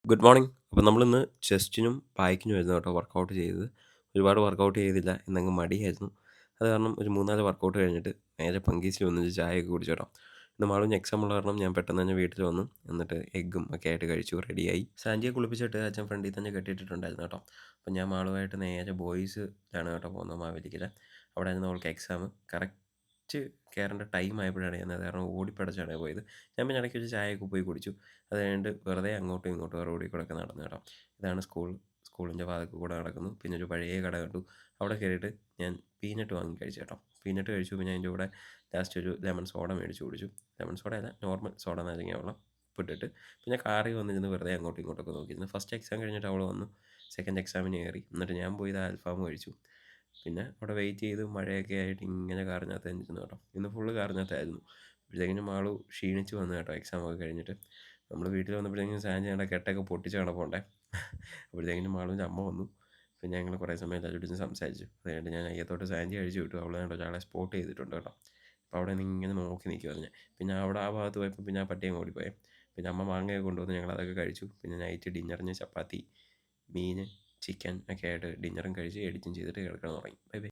Good morning. അപ്പോൾ നമ്മളിന്ന് ചെസ്റ്റിനും ബാക്കിനുമായിരുന്നു കേട്ടോ വർക്കൗട്ട് ചെയ്തത്. ഒരുപാട് വർക്കൗട്ട് ചെയ്തില്ല. ഇന്നങ്ങ് മടിയായിരുന്നു. അത് കാരണം ഒരു 3, 4 വർക്കൗട്ട് കഴിഞ്ഞിട്ട് നേരെ പങ്കീസിൽ വന്നിട്ട് ചായയൊക്കെ കുടിച്ചു കേട്ടോ. ഇന്ന് മാളുവിന് എക്സാം ഉള്ള കാരണം ഞാൻ പെട്ടെന്ന് തന്നെ വീട്ടിൽ വന്നു. എന്നിട്ട് എഗ്ഗും ഒക്കെ ആയിട്ട് കഴിച്ചു റെഡിയായി. സാൻഡിയെ കുളിപ്പിച്ചിട്ട് അച്ഛൻ ഫ്രണ്ടിൽ തന്നെ കെട്ടിയിട്ടിട്ടുണ്ടായിരുന്നു കേട്ടോ. അപ്പോൾ ഞാൻ മാളുമായിട്ട് നേരെ ബോയ്സിലാണ് കേട്ടോ പോകുന്നത് മാവേലിക്കര. അവിടെ ആയിരുന്നു അവൾക്ക് എക്സാം. കറക്റ്റ് കയറേണ്ട ടൈം ആയപ്പോഴാണ് ഞാൻ അത് കാരണം ഓടിപ്പടച്ചാണ് പോയത്. ഞാൻ പിന്നെ ഇടയ്ക്ക് വെച്ച് ചായയൊക്കെ പോയി കുടിച്ചു. അത് കഴിഞ്ഞിട്ട് വെറുതെ അങ്ങോട്ടും ഇങ്ങോട്ടും റോഡിൽ കൂടെയൊക്കെ നടന്നു കേട്ടോ. ഇതാണ് സ്കൂളിൻ്റെ വാതിൽക്കൽ കൂടെ നടക്കുന്നു. പിന്നെ ഒരു പഴയ കട കണ്ടു. അവിടെ കയറിയിട്ട് ഞാൻ പീനട്ട് വാങ്ങി കഴിച്ചു കേട്ടോ. പീനട്ട് കഴിച്ചു. പിന്നെ അതിൻ്റെ കൂടെ ലാസ്റ്റ് ഒരു ലെമൺ സോഡ മേടിച്ച് കുടിച്ചു. ലെമൺ സോഡ അല്ല, നോർമൽ സോഡ നാരങ്ങ വെള്ളം ഉപ്പിട്ടിട്ട്. പിന്നെ കാറിൽ വന്നിരുന്ന് വെറുതെ അങ്ങോട്ടും ഇങ്ങോട്ടൊക്കെ നോക്കിയിരുന്നു. ഫസ്റ്റ് എക്സാം കഴിഞ്ഞിട്ട് അവൾ വന്നു. സെക്കൻഡ് എക്സാമിന് കയറി. എന്നിട്ട് ഞാൻ പോയി അൽഫാം കഴിച്ചു. പിന്നെ അവിടെ വെയിറ്റ് ചെയ്ത് മഴയൊക്കെ ആയിട്ട് ഇങ്ങനെ കാറിനകത്ത് ഇരുന്നു കേട്ടോ. ഇന്ന് ഫുള്ള് കാറിനകത്തായിരുന്നു. അപ്പോഴത്തേക്കിനും ആൾ ക്ഷീണിച്ച് വന്നു കേട്ടോ എക്സാമൊക്കെ കഴിഞ്ഞിട്ട്. നമ്മൾ വീട്ടിൽ വന്നപ്പോഴത്തേക്കും സാൻജിയുടെ കെട്ടൊക്കെ പൊട്ടിച്ച് കിടപ്പുണ്ടേ. അപ്പോഴത്തേക്കിനും മാളുവിൻ്റെ അമ്മ വന്നു. പിന്നെ ഞങ്ങൾ കുറേ സമയം എല്ലാവരും ഇരുന്ന് സംസാരിച്ചു. അത് കഴിഞ്ഞിട്ട് ഞാൻ അയ്യത്തോട്ട് സാൻജി അഴിച്ചു വിട്ടു. അവൾ കണ്ടോ ഒരാളെ സ്പോട്ട് ചെയ്തിട്ടുണ്ട് കേട്ടോ. അപ്പോൾ അവിടെ നിന്ന് ഇങ്ങനെ നോക്കി നിൽക്കുമായിരുന്നു ഞാൻ. പിന്നെ അവിടെ ആ ഭാഗത്ത് പോയപ്പോൾ പിന്നെ ആ പട്ടി അങ്ങ് ഓടിപ്പോയി. പിന്നെ അമ്മ മാങ്ങയൊക്കെ കൊണ്ടുവന്ന് ഞങ്ങളതൊക്കെ കഴിച്ചു. പിന്നെ നൈറ്റ് ഡിന്നറിന് ചപ്പാത്തി, മീൻ, ചിക്കൻ ഒക്കെ ആയിട്ട് ഡിന്നറും കഴിച്ച് എഡിറ്റും ചെയ്തിട്ട് കിടക്കാൻ തുടങ്ങി. Bye bye.